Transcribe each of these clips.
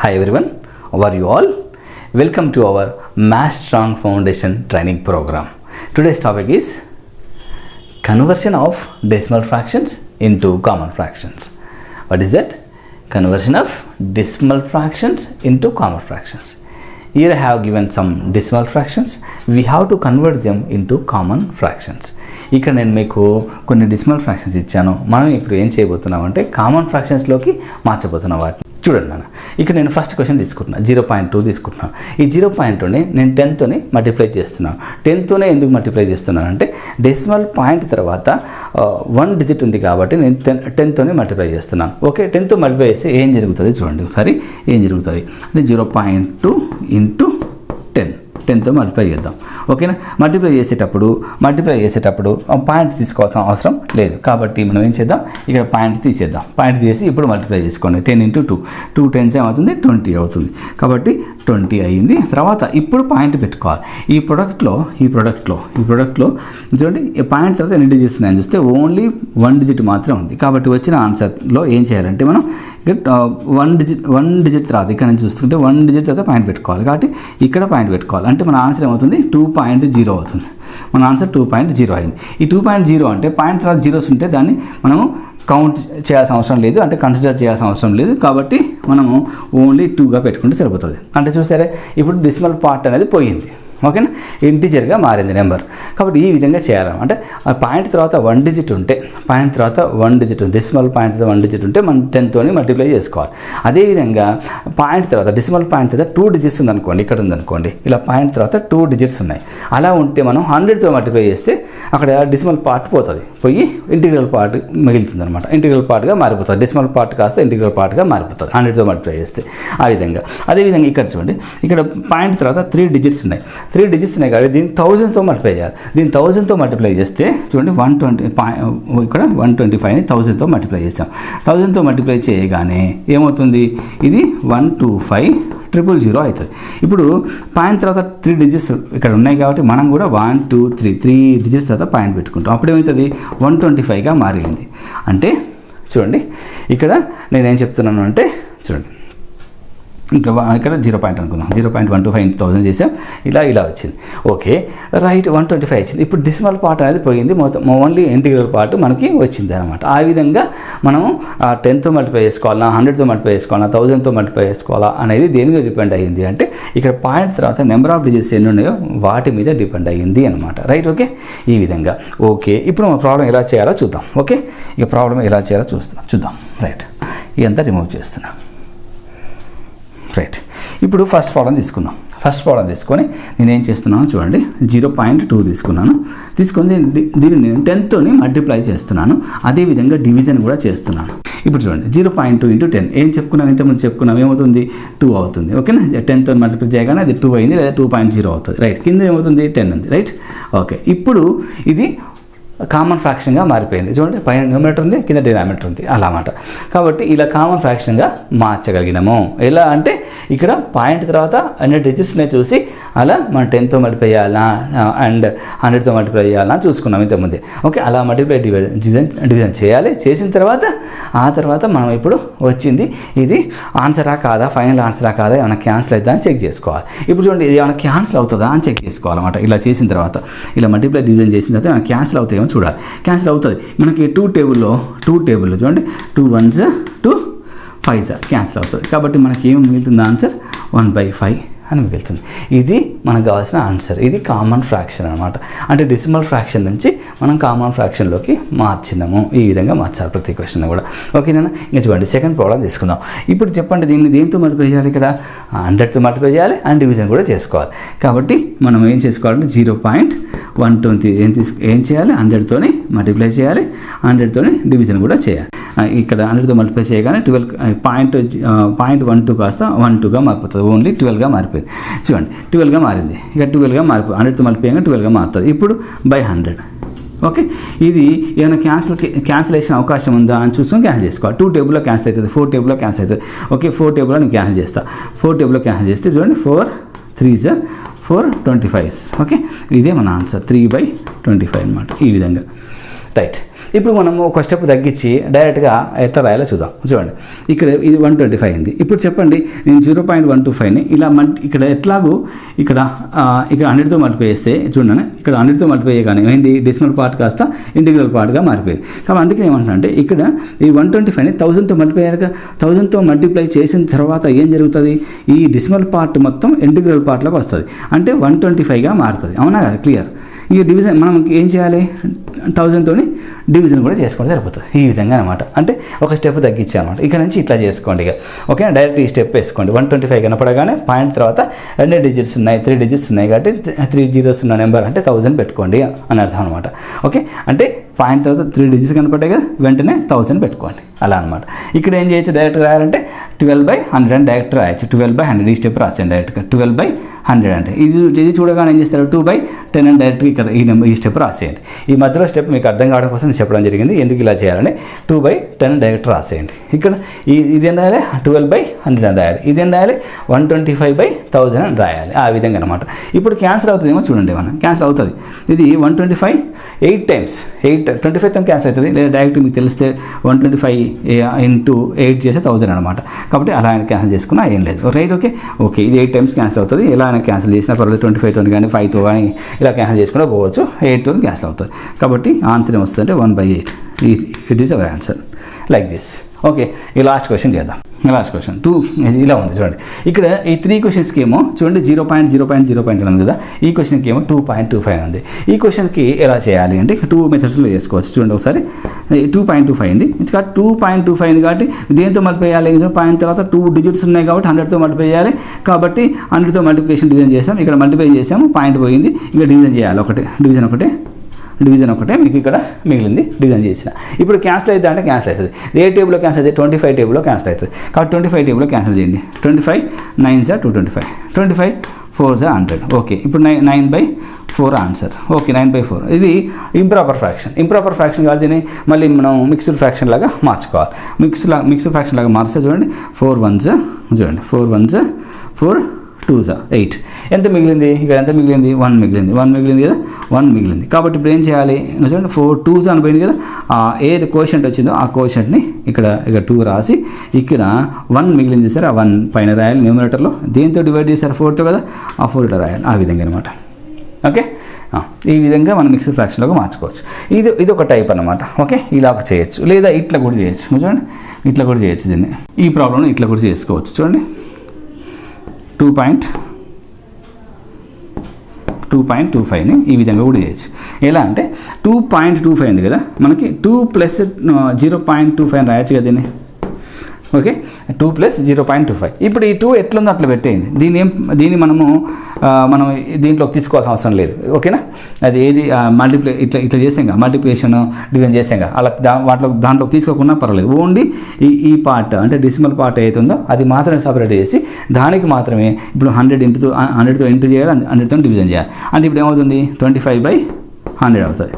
Hi everyone, how are you all? Welcome to our Math Strong Foundation training program. Today's topic is conversion of decimal fractions into common fractions. What is that? Conversion of decimal fractions into common fractions. Here I have given some decimal fractions. We have to convert them into common fractions. ఇక్కడ నేను మీకు కొన్ని decimal fractions ఇచ్చాను. మనం ఇప్పుడు ఏం చేయబోతున్నాం అంటే కామన్ ఫ్రాక్షన్స్లోకి మార్చబోతున్నాం వాటిని. చూడండి నాన్న, ఇక్కడ నేను ఫస్ట్ క్వశ్చన్ తీసుకుంటున్నాను, 0.2 తీసుకుంటున్నాను. ఈ 0.2ని నేను 10తోని మల్టిప్లై చేస్తున్నాను. 10తోనే ఎందుకు మల్టిప్లై చేస్తున్నాను అంటే డెసిమల్ పాయింట్ తర్వాత 1 డిజిట్ ఉంది కాబట్టి నేను 10తోనే మల్టిప్లై చేస్తున్నాను. ఓకే, 10తో మల్టిప్లై చేస్తే ఏం జరుగుతుంది చూడండి ఒకసారి. ఏం జరుగుతుంది అంటే 0.2 ఇంటూ 10తో మల్టిప్లై చేద్దాం. ఓకేనా, మల్టిప్లై చేసేటప్పుడు పాయింట్ తీసుకోవాల్సిన అవసరం లేదు కాబట్టి మనం ఏం చేద్దాం, ఇక్కడ పాయింట్ తీసేద్దాం. పాయింట్ తీసి ఇప్పుడు మల్టిప్లై చేసుకోండి. 10 ఇంటూ 2 10s ఏమవుతుంది, 20 అవుతుంది. కాబట్టి 20 అయ్యింది. తర్వాత ఇప్పుడు పాయింట్ పెట్టుకోవాలి. ఈ ప్రొడక్ట్లో చూడండి, ఈ పాయింట్ తర్వాత ఎన్ని డిజిట్స్ ఉన్నాయని చూస్తే ఓన్లీ 1 డిజిట్ మాత్రం ఉంది. కాబట్టి వచ్చిన ఆన్సర్లో ఏం చేయాలంటే మనం వన్ డిజిట్ తర్వాత ఇక్కడ నుంచి చూస్తుంటే 1 డిజిట్ తర్వాత పాయింట్ పెట్టుకోవాలి. కాబట్టి ఇక్కడ పాయింట్ పెట్టుకోవాలి. అంటే మన ఆన్సర్ ఏమవుతుంది, 2.0 అవుతుంది. మన ఆన్సర్ 2.0 అయింది. ఈ 2.0 అంటే పాయింట్ తర్వాత జీరోస్ ఉంటే దాన్ని మనము కౌంట్ చేయాల్సిన అవసరం లేదు, అంటే కన్సిడర్ చేయాల్సిన అవసరం లేదు. కాబట్టి మనము ఓన్లీ 2గా పెట్టుకుంటే సరిపోతుంది. అంటే చూసారే, ఇప్పుడు డెసిమల్ పార్ట్ అనేది పోయింది. ఓకేనా, ఇంటిజర్గా మారింది నెంబర్. కాబట్టి ఈ విధంగా చేయాలన్నమాట. ఆ పాయింట్ తర్వాత 1 డిజిట్ ఉంటే డెసిమల్ పాయింట్ తర్వాత 1 డిజిట్ ఉంటే మనం 10తోని మల్టిప్లై చేసుకోవాలి. అదేవిధంగా పాయింట్ తర్వాత డెసిమల్ పాయింట్ తర్వాత 2 డిజిట్స్ ఉందనుకోండి, ఇక్కడ ఉందనుకోండి, ఇలా పాయింట్ తర్వాత 2 డిజిట్స్ ఉన్నాయి. అలా ఉంటే మనం 100తో మల్టిప్లై చేస్తే అక్కడ డెసిమల్ పార్ట్ పోయి ఇంటిగ్రల్ పార్ట్ మిగులుతుంది అనమాట. ఇంటిగ్రల్ పార్ట్గా మారిపోతుంది. డెసిమల్ పార్ట్ కాస్త ఇంటిగ్రల్ పార్ట్గా మారిపోతుంది 100తో మల్టిప్లై చేస్తే. అదేవిధంగా ఇక్కడ చూడండి, ఇక్కడ పాయింట్ తర్వాత 3 డిజిట్స్ ఉన్నాయి. 3 డిజిట్స్ ఉన్నాయి కాబట్టి దీన్ని 1000తో మల్టిప్లై చేయాలి. దీన్ని 1000తో మల్టిప్లై చేస్తే చూడండి 120, ఇక్కడ 125ని 1000తో మల్టిప్లై చేసాం. 1000తో మల్టిప్లై చేయగానే ఏమవుతుంది, ఇది 125,000 అవుతుంది. ఇప్పుడు పాయింట్ తర్వాత 3 డిజిట్స్ ఇక్కడ ఉన్నాయి కాబట్టి మనం కూడా 1 2 3 డిజిట్స్ తర్వాత పాయింట్ పెట్టుకుంటాం. అప్పుడు ఏమవుతుంది, 125గా మారింది. అంటే చూడండి, ఇక్కడ నేనేం చెప్తున్నాను అంటే చూడండి, ఇక్కడ 0 అనుకుందాం. 0.125 into 1000 చేసాం. ఇలా వచ్చింది. ఓకే రైట్, 125 వచ్చింది. ఇప్పుడు డెసిమల్ పార్ట్ అనేది పోయింది, మొత్తం ఓన్లీ ఇంటిగ్రల్ పార్ట్ మనకి వచ్చింది అనమాట. ఆ విధంగా మనము 10తో మల్టిప్లై చేసుకోవాలా, 100తో మల్టిప్లై చేసుకోవాలా, 1000తో మల్టిప్లై చేసుకోవాలా అనేది దేని మీద డిపెండ్ అయ్యింది అంటే ఇక్కడ పాయింట్ తర్వాత నెంబర్ ఆఫ్ డిజిట్స్ ఎన్ని ఉన్నాయో వాటి మీద డిపెండ్ అయ్యింది అనమాట. రైట్, ఓకే, ఈ విధంగా. ఓకే, ఇప్పుడు మన ప్రాబ్లం ఎలా చేయాలో చూద్దాం. ఓకే, ఇక ప్రాబ్లం ఎలా చేయాలో చూద్దాం. రైట్, ఇదంతా రిమూవ్ చేస్తున్నాం. రైట్, ఇప్పుడు ఫస్ట్ ప్రాబ్లం తీసుకొని నేనేం చేస్తున్నాను చూడండి, 0.2 తీసుకొని దీన్ని నేను 10తోని మల్టిప్లై చేస్తున్నాను. అదేవిధంగా డివిజన్ కూడా చేస్తున్నాను. ఇప్పుడు చూడండి, 0.2 into 10 ఏం చెప్పుకున్నాను, ఇంతకుముందు చెప్పుకున్నాం, ఏమవుతుంది, 2 అవుతుంది. ఓకేనా, 10తో మల్టిప్లై చేయగానే అది 2 అయింది, లేదా 2.0 అవుతుంది. రైట్, కింద ఏమవుతుంది, 10 ఉంది. రైట్, ఓకే, ఇప్పుడు ఇది కామన్ ఫ్రాక్షన్గా మారిపోయింది. చూడండి, పైన న్యూమరేటర్ ఉంది, కింద డినామినేటర్ ఉంది, అలా అన్నమాట. కాబట్టి ఇలా కామన్ ఫ్రాక్షన్గా మార్చగలిగినాము. ఎలా అంటే ఇక్కడ పాయింట్ తర్వాత అన్ని డిజిట్స్ని చూసి అలా మనం 10తో మల్టిప్లై చేయాలా అండ్ 100తో మల్టిప్లై చేయాలా చూసుకున్నాం ఇంతకుముందే. ఓకే, అలా మల్టిప్లై డివిజన్ చేయాలి. చేసిన తర్వాత మనం ఇప్పుడు వచ్చింది ఇది ఆన్సరా కాదా, ఫైనల్ ఆన్సరా కాదా, ఏమైనా క్యాన్సిల్ అవుతుందా అని చెక్ చేసుకోవాలి. ఇప్పుడు చూడండి, ఇది ఏమైనా క్యాన్సిల్ అవుతుందా అని చెక్ చేసుకోవాలన్నమాట. ఇలా చేసిన తర్వాత, ఇలా మల్టిప్లై డివిజన్ చేసిన తర్వాత ఏమైనా క్యాన్సిల్ అవుతాయేమో చూడాలి. క్యాన్సిల్ అవుతుంది మనకి 2 టేబుల్లో చూడండి, 2 1s 2 5s క్యాన్సిల్ అవుతుంది. కాబట్టి మనకి ఏమి మిగులుతుంది, ఆన్సర్ 1/5 అని మిగులుతుంది. ఇది మనకు కావాల్సిన ఆన్సర్. ఇది కామన్ ఫ్రాక్షన్ అనమాట. అంటే డెసిమల్ ఫ్రాక్షన్ నుంచి మనం కామన్ ఫ్రాక్షన్లోకి మార్చినాము. ఈ విధంగా మార్చాలి ప్రతి క్వశ్చన్ కూడా. ఓకేనా, ఇంకా చూడండి, సెకండ్ ప్రాబ్లం తీసుకుందాం. ఇప్పుడు చెప్పండి, దీన్ని దేంతో మల్టిప్లై చేయాలి, ఇక్కడ 100తో మల్టిప్లై చేయాలి అండ్ డివిజన్ కూడా చేసుకోవాలి. కాబట్టి మనం ఏం చేసుకోవాలంటే 0.120 ఏం చేయాలి, 100తోని మల్టిప్లై చేయాలి, 100తోని డివిజన్ కూడా చేయాలి. ఇక్కడ 100తో మల్టిప్లై చేయగానే 12.12 కాస్త 12గా మారిపోతుంది. ఓన్లీ 12గా మారిపోయింది. చూడండి, 12గా మారింది. ఇక 12గా మారిపోయి 100తో మల్టిప్లై 12గా మారుతుంది. ఇప్పుడు 100. ఓకే, ఇది ఏమైనా క్యాన్సిలేషన్ అవకాశం ఉందా అని చూసుకొని క్యాన్సిల్ చేసుకోవాలి. 2 టేబుల్లో క్యాన్సిల్ అవుతుంది, 4 టేబుల్లో క్యాన్సిల్ అవుతుంది. ఓకే, 4 టేబుల్లో నేను క్యాన్సిల్ చేస్తాను. 4 టేబుల్లో క్యాన్సిల్ చేస్తే చూడండి, 4 3s 4 25s. ఓకే, ఇదే మన ఆన్సర్ 3/25 అనమాట. ఈ విధంగా. రైట్, ఇప్పుడు మనం ఒక స్టెప్ తగ్గించి డైరెక్ట్గా ఎట్లా రాయాలో చూద్దాం. చూడండి, ఇక్కడ ఇది 125 అయింది. ఇప్పుడు చెప్పండి, నేను 0.125ని ఇలా ఇక్కడ ఎట్లాగూ ఇక్కడ 100తో మల్టిప్లై చేస్తే చూడండి, ఇక్కడ 100తో మల్టిప్లై చేయగానే ఏంది, డెసిమల్ పార్ట్ కాస్త ఇంటిగ్రల్ పార్ట్గా మారిపోయింది. కాబట్టి అందుకే ఏమంటున్నా అంటే ఇక్కడ ఈ 125ని 1000తో మల్టిప్లై అయ్యాక 1000తో మల్టిప్లై చేసిన తర్వాత ఏం జరుగుతుంది, ఈ డెసిమల్ పార్ట్ మొత్తం ఇంటిగ్రల్ పార్ట్లోకి వస్తుంది, అంటే 125గా మారుతుంది. అవునా కదా, క్లియర్. ఈ డివిజన్ మనం ఏం చేయాలి, 1000తో డివిజన్ కూడా చేసుకోవడం సరిపోతుంది. ఈ విధంగా అనమాట, అంటే ఒక స్టెప్ తగ్గించాను అనమాట. ఇక్కడ నుంచి ఇట్లా చేసుకోండి ఇక, ఓకే. డైరెక్ట్ ఈ స్టెప్ వేసుకోండి. 125 కనపడగానే పాయింట్ తర్వాత 2 డిజిట్స్ ఉన్నాయి, 3 డిజిట్స్ ఉన్నాయి కాబట్టి 3 జీరోస్ ఉన్న నెంబర్ అంటే 1000 పెట్టుకోండి అని అర్థం అనమాట. ఓకే, అంటే పాయింట్ తర్వాత 3 డిజిట్స్ కనపడ్డాయి కదా, వెంటనే 1000 పెట్టుకోండి, అలా అనమాట. ఇక్కడ ఏం చేయొచ్చు, డైరెక్ట్ రాయాలంటే 12/100 అని డైరెక్ట్ రాయొచ్చు. 12/100 ఈ స్టెప్ రాసేయండి డైరెక్ట్గా. 12/100 అంటే ఇది చూడగానే ఏం చేస్తారు, 2/10 అని డైరెక్ట్గా ఇక్కడ ఈ స్టెప్ రాసేయండి. ఈ మధ్యలో స్టెప్ మీకు అర్థం కావడం కోసం నేను చెప్పడం జరిగింది, ఎందుకు ఇలా చేయాలని. 2/10 డైరెక్ట్ రాసేయండి. ఇక్కడ ఇది ఏం రాయాలి, 12/100 అని రాయాలి. ఇది ఏం రాయాలి, 125/1000 అని రాయాలి. ఆ విధంగా అనమాట. ఇప్పుడు క్యాన్సిల్ అవుతుందేమో చూడండి, మనం క్యాన్సిల్ అవుతుంది. ఇది 125 8 టైమ్స్ 25తో క్యాన్సిల్ అవుతుంది. లేదా డైరెక్ట్ మీకు తెలిస్తే 125 × 8 చేస్తే 1000 అనమాట. కాబట్టి అలా ఆయన క్యాన్సిల్ చేసుకున్నా ఏం లేదు, రైట్. ఓకే, ఇది 8 టైమ్స్ క్యాన్సిల్ అవుతుంది. ఎలా ఆయన క్యాన్సిల్ చేసినా పర్వాలేదు, 25తో కానీ 5తో కానీ ఇలా క్యాన్సిల్ చేసుకున్నా పోవచ్చు. 8తో క్యాన్సిల్ అవుతుంది. కాబట్టి ఆన్సర్ ఏమొస్తుందంటే 1/8. It is our answer, like this. Okay, ఈ లాస్ట్ క్వశ్చన్ చేద్దాం. లాస్ట్ క్వశ్చన్ 2 ఇలా ఉంది చూడండి. ఇక్కడ ఈ 3 క్వశ్చన్స్కి ఏమో చూడండి 0.0.0 ఉంది కదా, ఈ క్వశ్చన్కి ఏమో 2.25 ఉంది. ఈ క్వశ్చన్కి ఎలా చేయాలి అంటే 2 మెథడ్స్లో చేసుకోవచ్చు. చూడండి ఒకసారి, 2.25 అయింది. ఇంకా 2.25 అయింది కాబట్టి దేంతో మల్టిప్లై చేయాలి, పాయింట్ తర్వాత 2 డిజిట్స్ ఉన్నాయి కాబట్టి 100తో మల్టిప్లై చేయాలి. కాబట్టి 100తో మల్టిప్లికేషన్ డివిజన్ చేసాం, ఇక్కడ మల్టిప్లై చేసాము, పాయింట్ పోయింది, ఇంకా డివిజన్ చేయాలి. డివిజన్ ఒకటే మీకు ఇక్కడ మిగిలింది, డివిజన్ చేసిన. ఇప్పుడు క్యాన్సిల్ అవుతుంది అంటే క్యాన్సిల్ అవుతుంది. ఏ టేబుల్లో క్యాన్సిల్ అవుతుంది, 25 టేబుల్లో క్యాన్సిల్ అవుతుంది. కాబట్టి 25 టేబుల్లో క్యాన్సిల్ చేయండి. 25 9s are 225, 25 4s are 100. Okay, ఇప్పుడు 9/4 ఆన్సర్. ఓకే, 9/4. ఇది ఇంప్రాపర్ ఫ్రాక్షన్ కాదు, దీన్ని మళ్ళీ మనం మిక్స్డ్ ఫ్రాక్షన్ లాగా మార్చుకోవాలి. మిక్స్డ్ ఫ్రాక్షన్ లాగా మార్స్తే చూడండి, 4 1s చూడండి, 4 1s 4 2s 8. ఎంత మిగిలింది, ఇక్కడ ఎంత మిగిలింది, 1 మిగిలింది కదా, 1 మిగిలింది. కాబట్టి ఇప్పుడు ఏం చేయాలి, చూడండి 4 2s అనిపోయింది కదా, ఏది కోషంట్ వచ్చిందో ఆ కోషంట్ని ఇక్కడ 2 రాసి ఇక్కడ 1 మిగిలింది సార్, ఆ 1 పైన రాయాలి న్యూమరేటర్లో. దేంతో డివైడ్ చేశారు, 4తో కదా, ఆ 4 ఇట్లా రాయాలి. ఆ విధంగా అనమాట. ఓకే, ఈ విధంగా మనం మిక్స్డ్ ఫ్రాక్షన్లోకి మార్చుకోవచ్చు. ఇది ఒక టైప్ అనమాట. ఓకే, ఇలా చేయొచ్చు, లేదా ఇట్లా కూడా చేయొచ్చు. చూడండి, ఇట్లా కూడా చేయొచ్చు దీన్ని. ఈ ప్రాబ్లమ్ని ఇట్లా కూడా చేసుకోవచ్చు. చూడండి 2.25ని ఈ విధంగా కూడా చేయొచ్చు. ఎలా అంటే 2.25 ఉంది కదా, మనకి 2 + 0.25 రాయొచ్చు కదా దీన్ని. ఓకే, 2 + 0.25. ఇప్పుడు ఈ 2 ఎట్లుందో అట్లా పెట్టేయండి. దీన్ని మనం దీంట్లోకి తీసుకోవాల్సిన అవసరం లేదు. ఓకేనా, అది ఏది మల్టిప్లై ఇట్లా చేసాం కదా, మల్టిప్లికేషన్ డివిజన్ చేసాం కదా, అలా దాంట్లోకి తీసుకోకుండా పర్వాలేదు. ఓన్లీ ఈ పార్ట్ అంటే డెసిమల్ పార్ట్ ఏదైతే ఉందో అది మాత్రమే సపరేట్ చేసి దానికి మాత్రమే ఇప్పుడు 100తో ఇంటూ చేయాలి, 100తో డివిజన్ చేయాలి. అంటే ఇప్పుడు ఏమవుతుంది, 25/100 అవుతుంది.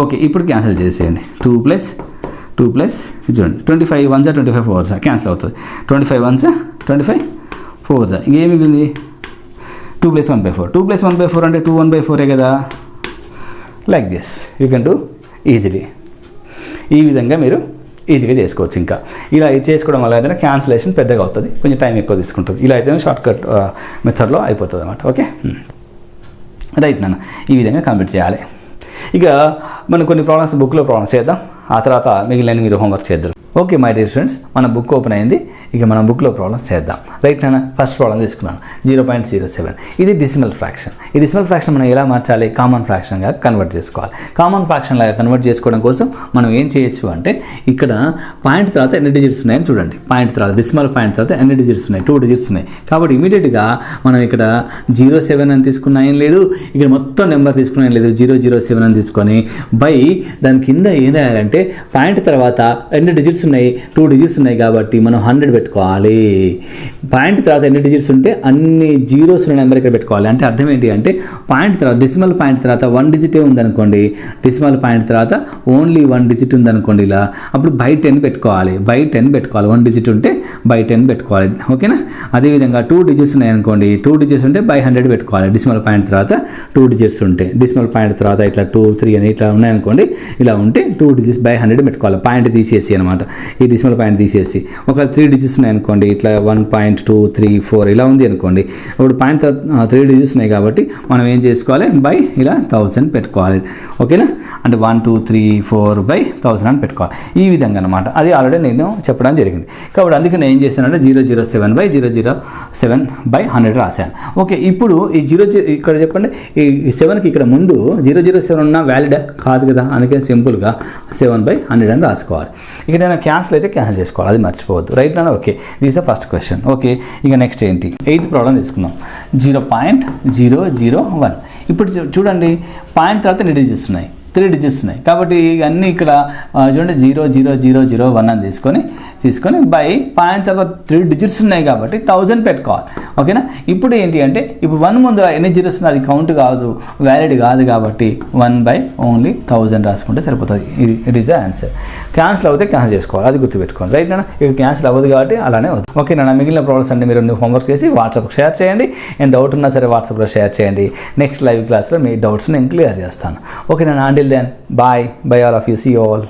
ఓకే, ఇప్పుడు క్యాన్సిల్ చేసేయండి. 2 + చూడండి, 25 1s 25 4s క్యాన్సిల్ అవుతుంది. 25 1s 25 4s ఇంకేమి మిగిలింది, 2 + 1/4. 2 + 1/4 అంటే 2 1/4 కదా. Like this you can do easily. ఈ విధంగా మీరు ఈజీగా చేసుకోవచ్చు. ఇంకా ఇలా చేసుకోవడం వల్ల అయితే క్యాన్సిలేషన్ పెద్దగా అవుతుంది, కొంచెం టైం ఎక్కువ తీసుకుంటుంది. ఇలా అయితే షార్ట్ కట్ మెథడ్లో అయిపోతుంది అన్నమాట. ఓకే, రైట్ నాన్న, ఈ విధంగా కంప్లీట్ చేయాలి. ఇక మనం కొన్ని ప్రాబ్లమ్స్ బుక్లో ప్రాబ్లమ్స్ చేద్దాం, ఆ తర్వాత మిగిలిన మీరు హోంవర్క్ చేద్దాం. ఓకే మై డియర్ స్టూడెంట్స్, మన బుక్ ఓపెన్ అయింది. ఇక మనం బుక్లో ప్రాబ్లమ్స్ చేద్దాం. రైట్ నాన్న, ఫస్ట్ ప్రాబ్లం తీసుకున్నాను 0.07. ఇది డెసిమల్ ఫ్రాక్షన్. ఈ డెసిమల్ ఫ్రాక్షన్ మనం ఎలా మార్చాలి, కామన్ ఫ్రాక్షన్గా కన్వర్ట్ చేసుకోవాలి. కామన్ ఫ్రాక్షన్ లాగా కన్వర్ట్ చేసుకోవడం కోసం మనం ఏం చేయొచ్చు అంటే, ఇక్కడ పాయింట్ తర్వాత ఎన్ని డిజిట్స్ ఉన్నాయని చూడండి. పాయింట్ తర్వాత డెసిమల్ పాయింట్ తర్వాత ఎన్ని డిజిట్స్ ఉన్నాయి, 2 డిజిట్స్ ఉన్నాయి. కాబట్టి ఇమీడియట్గా మనం ఇక్కడ 07 అని తీసుకున్నా ఏం లేదు, ఇక్కడ మొత్తం నెంబర్ తీసుకున్నా ఏం లేదు, 007 అని తీసుకొని బై దాని కింద ఏం రాయాలంటే పాయింట్ తర్వాత ఎన్ని డిజిట్స్ డిజిట్స్ ఉన్నాయి, 2 డిజిట్స్ ఉన్నాయి కాబట్టి మనం 100 పెట్టుకోవాలి. పాయింట్ తర్వాత ఎన్ని డిజిట్స్ ఉంటే అన్ని జీరోస్ ఉన్న నెంబర్ ఇక్కడ పెట్టుకోవాలి. అంటే అర్థం ఏంటి అంటే పాయింట్ తర్వాత డెసిమల్ పాయింట్ తర్వాత 1 డిజిటే ఉందనుకోండి, డెసిమల్ పాయింట్ తర్వాత ఓన్లీ 1 డిజిట్ ఉందనుకోండి ఇలా, అప్పుడు బై 10 పెట్టుకోవాలి. 1 డిజిట్ ఉంటే బై 10 పెట్టుకోవాలి. ఓకేనా? అదేవిధంగా 2 డిజిట్స్ ఉన్నాయనుకోండి, 2 డిజిట్స్ ఉంటే బై 100 పెట్టుకోవాలి. డెసిమల్ పాయింట్ తర్వాత 2 డిజిట్స్ ఉంటే, డెసిమల్ పాయింట్ తర్వాత ఇట్లా 2, 3 అని ఇట్లా ఉన్నాయనుకోండి, ఇలా ఉంటే 2 డిజిట్స్ బై 100 పెట్టుకోవాలి. పాయింట్ తీసేసి అనమాట, ఈ డెసిమల్ పాయింట్ తీసేసి. ఒక 3 డిజిట్స్ ఉన్నాయనుకోండి, ఇట్లా 1.234 ఇలా ఉంది అనుకోండి, ఇప్పుడు పాయింట్ 3 డిజిట్స్ ఉన్నాయి కాబట్టి మనం ఏం చేసుకోవాలి, బై ఇలా 1000 పెట్టుకోవాలి. ఓకేనా? అంటే 1, 2, 3, 4 బై 1000 అని పెట్టుకోవాలి. ఈ విధంగా అనమాట. అది ఆల్రెడీ నేను చెప్పడం జరిగింది. కాబట్టి అందుకే నేను ఏం చేశానంటే 007 బై 007 బై 100 రాశాను. ఓకే, ఇప్పుడు ఈ 0 ఇక్కడ చెప్పండి, ఈ 7కి ఇక్కడ ముందు 007 ఉన్న వ్యాలిడా కాదు కదా, అందుకని సింపుల్గా 7 బై 100 అని రాసుకోవాలి. ఇక్కడ నేను క్యాన్సిల్ అయితే క్యాన్సిల్ చేసుకోవాలి, అది మర్చిపోవద్దు. రైట్ నా? Okay, this the first question. Okay, ఇక నెక్స్ట్ ఏంటి, 8th ప్రాబ్లం తీసుకుందాం. 0.001. ఇప్పుడు చూడండి, పాయింట్ తర్వాత ఎన్ని డిజిట్స్ ఉన్నాయి, 3 డిజిట్స్ ఉన్నాయి కాబట్టి అన్నీ ఇక్కడ చూడండి 00001 అని తీసుకొని బై పాయింట్ తర్వాత 3 డిజిట్స్ ఉన్నాయి కాబట్టి 1000 పెట్టుకోవాలి. ఓకేనా? ఇప్పుడు ఏంటి అంటే ఇప్పుడు 1 ముందు ఎన్ని జీరోస్ ఉన్నాయి అది కౌంట్ కాదు, వ్యాలిడ్ కాదు కాబట్టి 1 బై ఓన్లీ 1000 రాసుకుంటే సరిపోతుంది. It is the answer. Cancel అవుతే క్యాన్సిల్ చేసుకోవాలి, అది గుర్తుపెట్టుకోండి. రైట్ నా? ఇక్కడ క్యాన్సిల్ అవ్వదు కాబట్టి అలానే అవుతుంది. ఓకే నా? మిగిలిన ప్రాబ్లమ్స్ అంటే మీరు హోంవర్క్ చేసి వాట్సాప్కి షేర్ చేయండి. అండ్ డౌట్ ఉన్నా సరే వాట్సాప్లో షేర్ చేయండి. నెక్స్ట్ లైవ్ క్లాస్లో మీ డౌట్స్ నేను క్లియర్ చేస్తాను. ఓకే నా? Until then, bye all of you, see you all.